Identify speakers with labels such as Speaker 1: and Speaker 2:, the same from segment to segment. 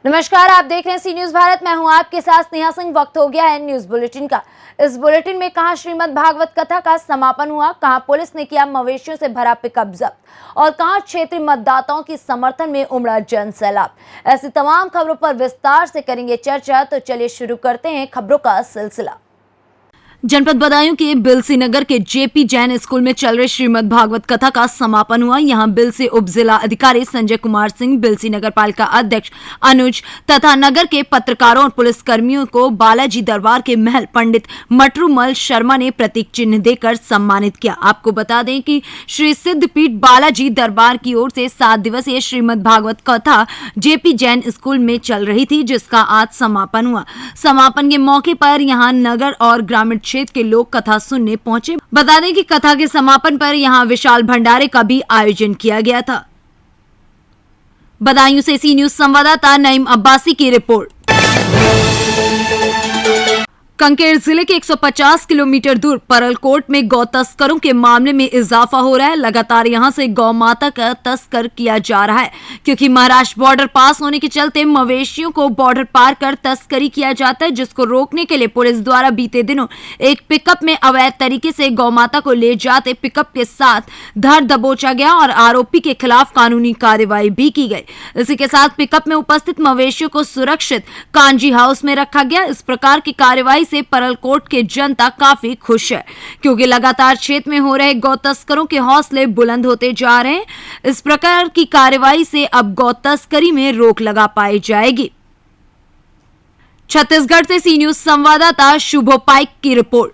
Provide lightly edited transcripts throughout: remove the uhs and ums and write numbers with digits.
Speaker 1: नमस्कार, आप देख रहे हैं सी न्यूज भारत। मैं हूं आपके साथ स्नेहा सिंह। वक्त हो गया है न्यूज बुलेटिन का। इस बुलेटिन में कहां श्रीमद् भागवत कथा का समापन हुआ, कहां पुलिस ने किया मवेशियों से भरा पिकअप जब्त और कहां क्षेत्रीय मतदाताओं की समर्थन में उमड़ा जन सैलाब। ऐसी तमाम खबरों पर विस्तार से करेंगे चर्चा। तो चलिए शुरू करते हैं खबरों का सिलसिला। जनपद बदायूं के बिलसी नगर के जेपी जैन स्कूल में चल रहे श्रीमद् भागवत कथा का समापन हुआ। यहां बिलसी उप जिला अधिकारी संजय कुमार सिंह, बिलसी नगर पालिका अध्यक्ष अनुज तथा नगर के पत्रकारों और पुलिस कर्मियों को बालाजी दरबार के महल पंडित मटरूमल शर्मा ने प्रतीक चिन्ह देकर सम्मानित किया। आपको बता दें कि श्री सिद्धपीठ बालाजी दरबार की ओर से 7 दिवसीय श्रीमद् भागवत कथा जेपी जैन स्कूल में चल रही थी, जिसका आज समापन हुआ। समापन के मौके पर यहाँ नगर और ग्रामीण क्षेत्र के लोग कथा सुनने पहुंचे। बता दें कि कथा के समापन पर यहां विशाल भंडारे का भी आयोजन किया गया था। बदायूं से सी न्यूज संवाददाता नईम अब्बासी की रिपोर्ट। कांकेर जिले के 150 किलोमीटर दूर परलकोट में गौ तस्करों के मामले में इजाफा हो रहा है। लगातार यहां से गौ माता का तस्कर किया जा रहा है, क्योंकि महाराष्ट्र बॉर्डर पास होने के चलते मवेशियों को बॉर्डर पार कर तस्करी किया जाता है, जिसको रोकने के लिए पुलिस द्वारा बीते दिनों एक पिकअप में अवैध तरीके से गौ माता को ले जाते पिकअप के साथ धर दबोचा गया और आरोपी के खिलाफ कानूनी कार्रवाई भी की गई। इसी के साथ पिकअप में उपस्थित मवेशियों को सुरक्षित कांजी हाउस में रखा गया। इस प्रकार की कार्रवाई से परलकोट के जनता काफी खुश है, क्योंकि लगातार क्षेत्र में हो रहे गौ तस्करों के हौसले बुलंद होते जा रहे हैं। इस प्रकार की कार्रवाई से अब गौ तस्करी में रोक लगा पाई जाएगी। छत्तीसगढ़ से सी न्यूज संवाददाता शुभो पाइक की रिपोर्ट।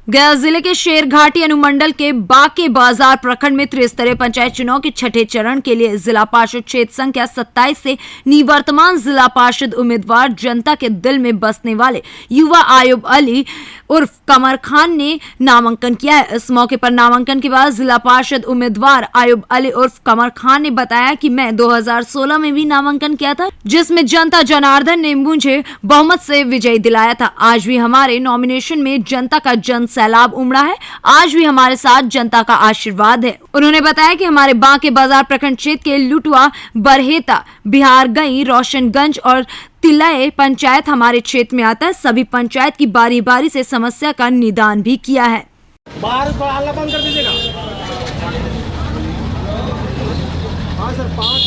Speaker 1: गया जिले के शेरघाटी अनुमंडल के बाके बाजार प्रखंड में त्रिस्तरीय पंचायत चुनाव के छठे चरण के लिए जिला पार्षद क्षेत्र संख्या 27 से निवर्तमान जिला पार्षद उम्मीदवार जनता के दिल में बसने वाले युवा आयुब अली उर्फ कमर खान ने नामांकन किया है। इस मौके पर नामांकन के बाद जिला पार्षद उम्मीदवार आयुब अली उर्फ कमर खान ने बताया कि मैं 2016 में भी नामांकन किया था, जिसमें जनता जनार्दन ने मुझे बहुमत से विजयी दिलाया था। आज भी हमारे नॉमिनेशन में जनता का जन सैलाब उमड़ा है। आज भी हमारे साथ जनता का आशीर्वाद है। उन्होंने बताया कि हमारे बांके बाजार प्रखंड क्षेत्र के लुटवा, बरहेता, बिहारगई, रोशनगंज और तिलय पंचायत हमारे क्षेत्र में आता है। सभी पंचायत की बारी बारी से समस्या का निदान भी किया है।
Speaker 2: बाहर हल्ला बंद कर दीजिएगा। हाँ सर, 5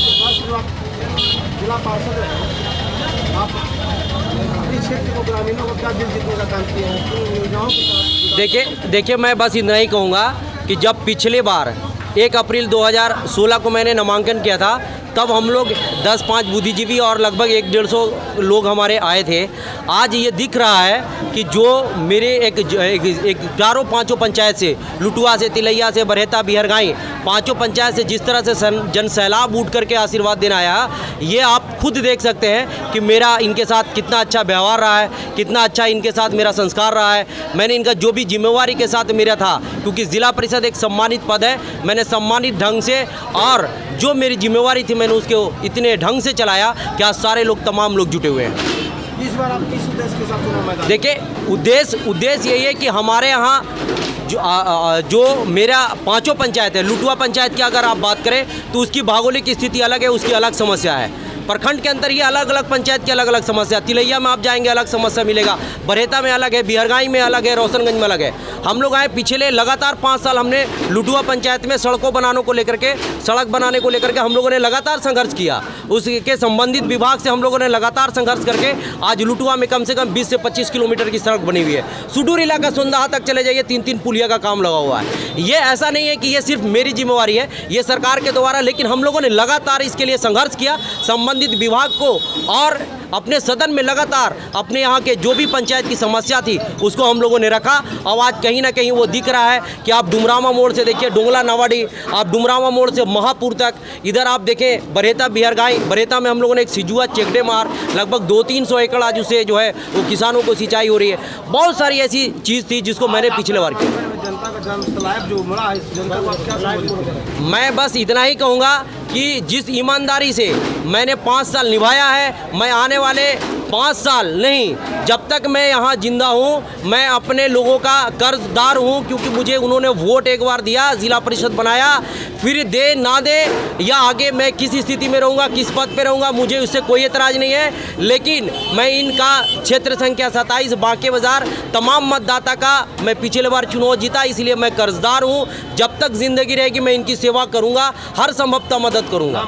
Speaker 2: जिला पार्षद है। आप इस क्षेत्र को ग्रामीणों को क्या दिल जीतने का काम किया है?
Speaker 3: देखिए मैं बस इतना ही कहूँगा कि जब पिछले बार 1 अप्रैल 2016 को मैंने नामांकन किया था, तब हम लोग 10-5 बुद्धिजीवी और लगभग 150 लोग हमारे आए थे। आज ये दिख रहा है कि जो मेरे एक 4-5 पंचायत से, लुटुआ से, तिलैया से, बरहेता, बिहरगाई, 5 पंचायत से जिस तरह से जन सैलाब उठ करके आशीर्वाद देना आया, ये आप खुद देख सकते हैं कि मेरा इनके साथ कितना अच्छा व्यवहार रहा है, कितना अच्छा इनके साथ मेरा संस्कार रहा है। मैंने इनका जो भी जिम्मेवारी के साथ मेरा था, क्योंकि जिला परिषद एक सम्मानित पद है, मैंने सम्मानित ढंग से और जो मेरी जिम्मेवारी थी मैंने उसको इतने ढंग से चलाया कि आज सारे लोग, तमाम लोग जुटे हुए हैं।
Speaker 2: इस बार आप किस उद्देश्य के साथ चुनाव मैदान?
Speaker 3: देखिए उद्देश्य यही है कि हमारे यहाँ जो मेरा 5 पंचायत है, लुटुआ पंचायत की अगर आप बात करें तो उसकी भौगोलिक स्थिति अलग है, उसकी अलग समस्या है। प्रखंड के अंदर ये अलग अलग पंचायत की अलग अलग समस्या। तिलैया में आप जाएंगे अलग समस्या मिलेगा, बरहेता में अलग है, बिहरगाई में अलग है, रोशनगंज में अलग है। हम लोग आए पिछले लगातार 5 साल हमने लुटुआ पंचायत में सड़कों बनाने को लेकर के, सड़क बनाने को लेकर के हम लोगों ने लगातार संघर्ष किया। उसके संबंधित विभाग से हम लोगों ने लगातार संघर्ष करके आज लुटुआ में कम से कम 20 से 25 किलोमीटर की सड़क बनी हुई है। सुडूर इलाका सोंदाहा तक चले जाइए, 3-3 पुलिया का काम लगा हुआ है। ये ऐसा नहीं है कि ये सिर्फ मेरी जिम्मेवारी है, ये सरकार के द्वारा, लेकिन हम लोगों ने लगातार इसके लिए संघर्ष किया। संबंधित विभाग को और अपने सदन में लगातार अपने यहाँ के जो भी पंचायत की समस्या थी उसको हम लोगों ने रखा। और आज कहीं ना कहीं वो दिख रहा है कि आप डुमरामा मोड़ से देखिए डोंगला नावाडी, आप डुमरामा मोड़ से महापुर तक, इधर आप देखें बरहेता, बिहरगाई, बरहेता में हम लोगों ने एक सिजुआ चेकडे मार, लगभग 200-300 एकड़ आज उसे जो है वो किसानों को सिंचाई हो रही है। बहुत सारी ऐसी चीज़ थी जिसको मैंने पिछले बार किया।
Speaker 2: जनता का जन सैलाब जो उमड़ा है, जनता को आप क्या?
Speaker 3: मैं बस इतना ही कहूँगा कि जिस ईमानदारी से मैंने 5 साल निभाया है, मैं आने वाले 5 साल नहीं, जब तक मैं यहाँ जिंदा हूँ, मैं अपने लोगों का कर्जदार हूँ, क्योंकि मुझे उन्होंने वोट एक बार दिया, जिला परिषद बनाया, फिर दे ना दे या आगे मैं किस स्थिति में रहूँगा, किस पद पे रहूँगा, मुझे उससे कोई एतराज़ नहीं है। लेकिन मैं इनका क्षेत्र संख्या 27 बांके बाजार तमाम मतदाता का मैं पिछले बार चुनाव जीता, इसलिए मैं कर्जदार हूँ। जब तक ज़िंदगी रहेगी मैं इनकी सेवा करूँगा, हर संभवतः मदद करूँगा।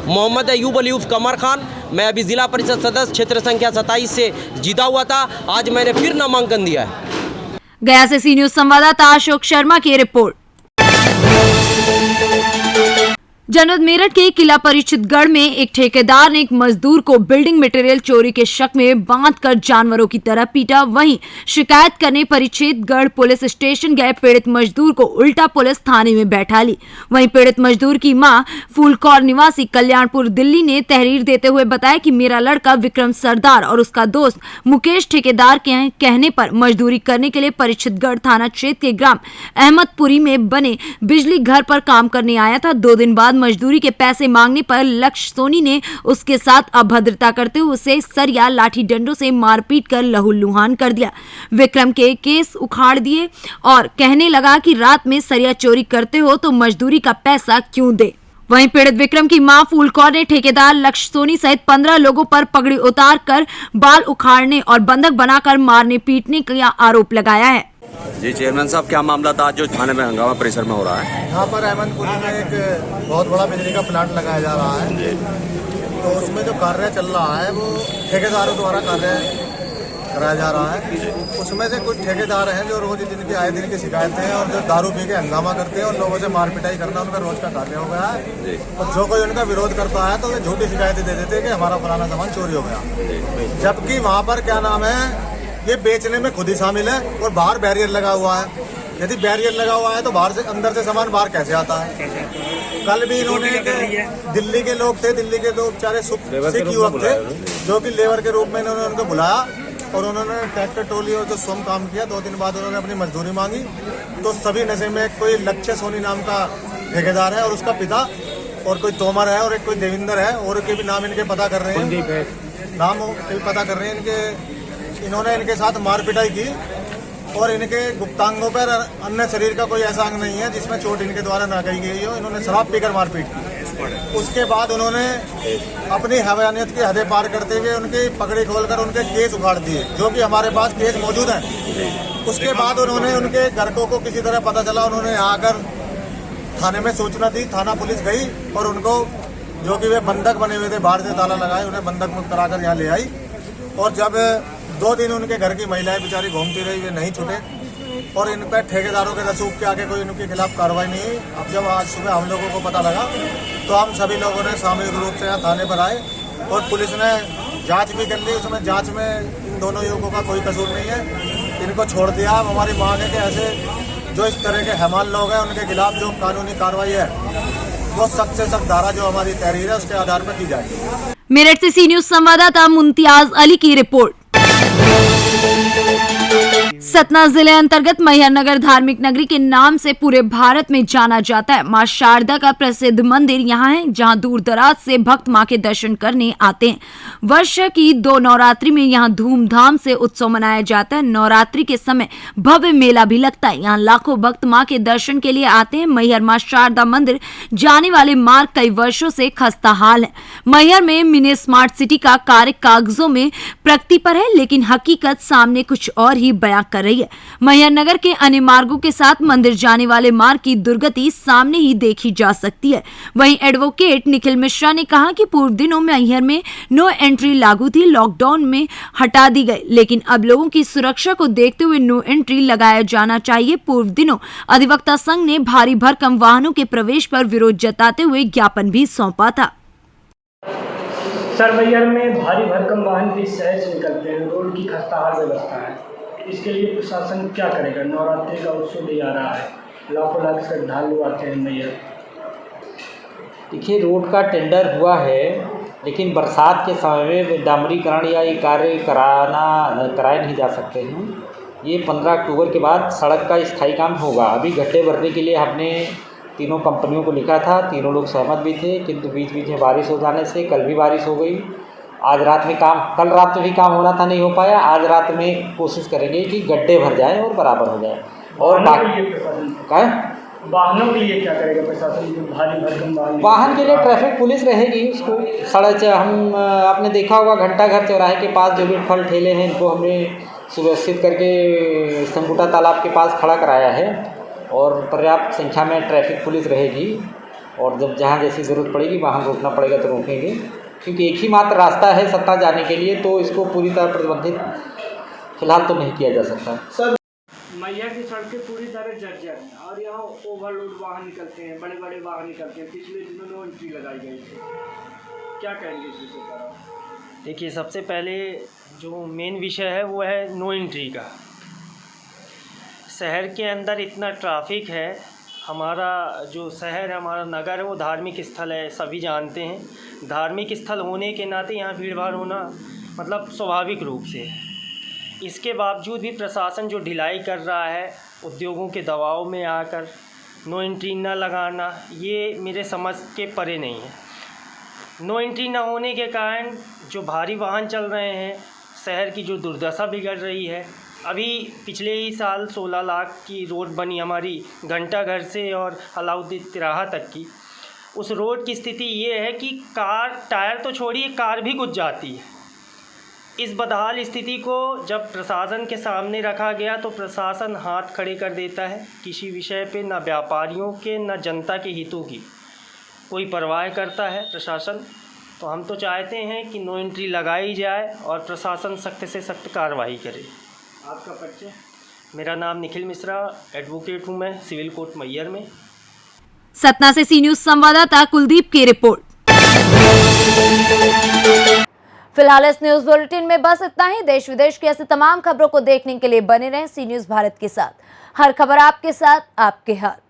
Speaker 3: मोहम्मद अयूब अलीफ कमर खान, मैं अभी जिला परिषद सदस्य क्षेत्र संख्या 27 से जीता हुआ था, आज मैंने फिर नामांकन दिया है।
Speaker 1: गया से सी न्यूज संवाददाता अशोक शर्मा की रिपोर्ट। जनपद मेरठ के किला परिचितगढ़ में एक ठेकेदार ने एक मजदूर को बिल्डिंग मटेरियल चोरी के शक में बांधकर जानवरों की तरह पीटा। वहीं शिकायत करने परिचितगढ़ पुलिस स्टेशन गए पीड़ित मजदूर को उल्टा पुलिस थाने में बैठा ली। वहीं पीड़ित मजदूर की मां फूलकौर निवासी कल्याणपुर दिल्ली ने तहरीर देते हुए बताया कि मेरा लड़का विक्रम सरदार और उसका दोस्त मुकेश ठेकेदार के कहने पर मजदूरी करने के लिए परिचितगढ़ थाना क्षेत्र के ग्राम अहमदपुरी में बने बिजली घर पर काम करने आया था। 2 दिन बाद मजदूरी के पैसे मांगने पर लक्ष्य सोनी ने उसके साथ अभद्रता करते हुए उसे सरिया लाठी डंडों से मारपीट कर लहूलुहान कर दिया। विक्रम के केस उखाड़ दिए और कहने लगा कि रात में सरिया चोरी करते हो तो मजदूरी का पैसा क्यों दे। वहीं पीड़ित विक्रम की मां फूलकौर ने ठेकेदार लक्ष्य सोनी सहित 15 लोगों पर पगड़ी उतार कर बाल उखाड़ने और बंधक बनाकर मारने पीटने का आरोप लगाया है।
Speaker 4: जी चेयरमैन साहब, क्या मामला था जो थाने में हंगामा परिसर में हो रहा है?
Speaker 2: यहाँ पर अहमदपुरी में एक बहुत बड़ा बिजली का प्लांट लगाया जा रहा है, तो उसमें जो कार्य चल रहा है वो ठेकेदारों द्वारा कार्य कराया जा रहा है। उसमें से कुछ ठेकेदार हैं जो रोज जिनकी आए दिन की शिकायतें हैं और जो दारू पी के हंगामा करते हैं और लोगों से मार पिटाई करना उनका रोज का कार्य हो गया है। और जो कोई उनका विरोध करता है तो वे झूठी शिकायतें दे देते हैं कि हमारा फलाना सामान चोरी हो गया, जबकि वहाँ पर क्या नाम है, ये बेचने में खुद ही शामिल है और बाहर बैरियर लगा हुआ है। यदि बैरियर लगा हुआ है तो बाहर से अंदर से सामान बाहर कैसे आता है? कल भी इन्होंने दिल्ली के लोग थे, दिल्ली के दो बेचारे सिख युवक थे जो कि लेबर के रूप में इन्होंने उनको बुलाया और उन्होंने ट्रैक्टर टोली और जो स्वयं काम किया। 2 दिन बाद उन्होंने अपनी मजदूरी मांगी तो सभी नशे में कोई लक्ष्य सोनी नाम का ठेकेदार है और उसका पिता और कोई तोमर है और एक कोई देविंदर है और के भी नाम इनके पता कर रहे हैं, नाम के पता कर रहे हैं इनके। इन्होंने इनके साथ मार पिटाई की और इनके गुप्तांगों पर अन्य शरीर का कोई ऐसा अंग नहीं है जिसमें चोट इनके द्वारा ना कही गई हो। इन्होंने शराब पीकर मारपीट की। उसके बाद उन्होंने अपनी हैवानियत की हदें पार करते हुए उनकी पगड़ी खोलकर उनके केस उखाड़ दिए, जो कि हमारे पास केस मौजूद हैं। उसके बाद उन्होंने उनके घरकों को किसी तरह पता चला, उन्होंने आकर थाने में सूचना दी, थाना पुलिस गई और उनको जो कि वे बंधक बने हुए थे बाहर से ताला लगाए, उन्हें बंधक मुक्त कराकर यहाँ ले आई। और जब 2 दिन उनके घर की महिलाएं बेचारी घूमती रही, वे नहीं छूटे और इन पर ठेकेदारों के रसूख के आगे कोई उनके खिलाफ कार्रवाई नहीं हुई। अब जब आज सुबह हम लोगों को पता लगा तो हम सभी लोगों ने सामूहिक रूप से यहाँ थाने पर आए और पुलिस ने जांच भी कर ली। उसमें जांच में इन दोनों युवकों का कोई कसूर नहीं है, इनको छोड़ दिया। अब हमारी मांग है कि ऐसे जो इस तरह के हैवान लोग हैं उनके खिलाफ जो कानूनी कार्रवाई है वो सख्त से सख्त धारा जो हमारी तहरीर है उसके आधार पर की जाएगी।
Speaker 1: मेरठ से सी न्यूज संवाददाता मुमताज अली की रिपोर्ट। सतना जिले अंतर्गत मैहर नगर धार्मिक नगरी के नाम से पूरे भारत में जाना जाता है। मां शारदा का प्रसिद्ध मंदिर यहाँ है, जहाँ दूर दराज से भक्त मां के दर्शन करने आते हैं। वर्ष की 2 नवरात्रि में यहाँ धूमधाम से उत्सव मनाया जाता है। नवरात्रि के समय भव्य मेला भी लगता है। यहाँ लाखों भक्त मां के दर्शन के लिए आते हैं। मैहर मां शारदा मंदिर जाने वाले मार्ग कई वर्षों से खस्ता हाल है। मैहर में मिनी स्मार्ट सिटी का कार्य कागजों में प्रगति पर है, लेकिन हकीकत सामने कुछ और ही बयां कर रही है। मैहर नगर के अन्य मार्गों के साथ मंदिर जाने वाले मार्ग की दुर्गति सामने ही देखी जा सकती है। वहीं एडवोकेट निखिल मिश्रा ने कहा कि पूर्व दिनों में मैहर में नो एंट्री लागू थी, लॉकडाउन में हटा दी गई, लेकिन अब लोगों की सुरक्षा को देखते हुए नो एंट्री लगाया जाना चाहिए। पूर्व दिनों अधिवक्ता संघ ने भारी भरकम वाहनों के प्रवेश पर विरोध जताते हुए ज्ञापन भी सौंपा था।
Speaker 5: सर, मैहर में भारी भरकम वाहन भी शहर से निकलते हैं, रोड की खस्ताहाल व्यवस्था है, इसके लिए प्रशासन क्या करेगा? नवरात्रि का उत्सव भी आ रहा है, लाखों लाख श्रद्धालु आते हैं मैहर।
Speaker 6: देखिए, रोड का टेंडर हुआ है, लेकिन बरसात के समय में डामरीकरण या ये कार्य कराए नहीं जा सकते हैं। ये 15 अक्टूबर के बाद सड़क का स्थायी काम होगा। अभी गड्ढे भरने के लिए हमने तीनों कंपनियों को लिखा था, तीनों लोग सहमत भी थे, किंतु बीच बीच में बारिश हो जाने से कल भी बारिश हो गई। आज रात में काम, कल रात में भी काम होना था, नहीं हो पाया। आज रात में कोशिश करेंगे कि गड्ढे भर जाए और बराबर हो जाए। और
Speaker 5: वाहनों के लिए क्या करेगा प्रशासन? भारी भरकम
Speaker 6: वाहन के लिए ट्रैफिक पुलिस रहेगी। उसको सड़क हम आपने देखा होगा घंटाघर चौराहे के पास जो भी फल ठेले हैं, इनको हमने सुव्यवस्थित करके संकुटा तालाब के पास खड़ा कराया है और पर्याप्त संख्या में ट्रैफिक पुलिस रहेगी। और जब जहाँ जैसी ज़रूरत पड़ेगी वहाँ रोकना पड़ेगा तो रोकेंगे, क्योंकि एक ही मात्र रास्ता है सत्ता जाने के लिए, तो इसको पूरी तरह प्रतिबंधित फिलहाल तो नहीं किया जा सकता।
Speaker 5: सर, मैया की सड़कें पूरी तरह जर्जर हैं और यहाँ ओवरलोड वाहन निकलते हैं, बड़े बड़े वाहन निकलते हैं। पिछले दिनों नो एंट्री लगाई गई थी, क्या कहेंगे इस विषय पर?
Speaker 7: देखिए, सबसे पहले जो मेन विषय है वो है नो एंट्री का। शहर के अंदर इतना ट्रैफिक है, हमारा जो शहर है, हमारा नगर है, वो धार्मिक स्थल है, सभी जानते हैं। धार्मिक स्थल होने के नाते यहाँ भीड़ भाड़ होना मतलब स्वाभाविक रूप से है। इसके बावजूद भी प्रशासन जो ढिलाई कर रहा है, उद्योगों के दबाव में आकर नो एंट्री न लगाना, ये मेरे समझ के परे नहीं है। नो एंट्री न होने के कारण जो भारी वाहन चल रहे हैं, शहर की जो दुर्दशा बिगड़ रही है। अभी पिछले ही साल 16 लाख की रोड बनी हमारी घंटाघर से और अलाउद्दीन तिराहा तक की। उस रोड की स्थिति ये है कि कार, टायर तो छोड़िए, कार भी घुस जाती है। इस बदहाल स्थिति को जब प्रशासन के सामने रखा गया तो प्रशासन हाथ खड़े कर देता है। किसी विषय पे न व्यापारियों के न जनता के हितों की कोई परवाह करता है प्रशासन। तो हम तो चाहते हैं कि नो एंट्री लगाई जाए और प्रशासन सख्त से सख्त कार्रवाई करे।
Speaker 5: आपका परिचय?
Speaker 7: मेरा नाम निखिल मिश्रा, एडवोकेट हूँ मैं, सिविल कोर्ट मैयर में।
Speaker 1: सतना से सी न्यूज संवाददाता कुलदीप की रिपोर्ट। फिलहाल इस न्यूज बुलेटिन में बस इतना ही। देश विदेश की ऐसी तमाम खबरों को देखने के लिए बने रहें सी न्यूज भारत के साथ। हर खबर आपके साथ, आपके हाथ।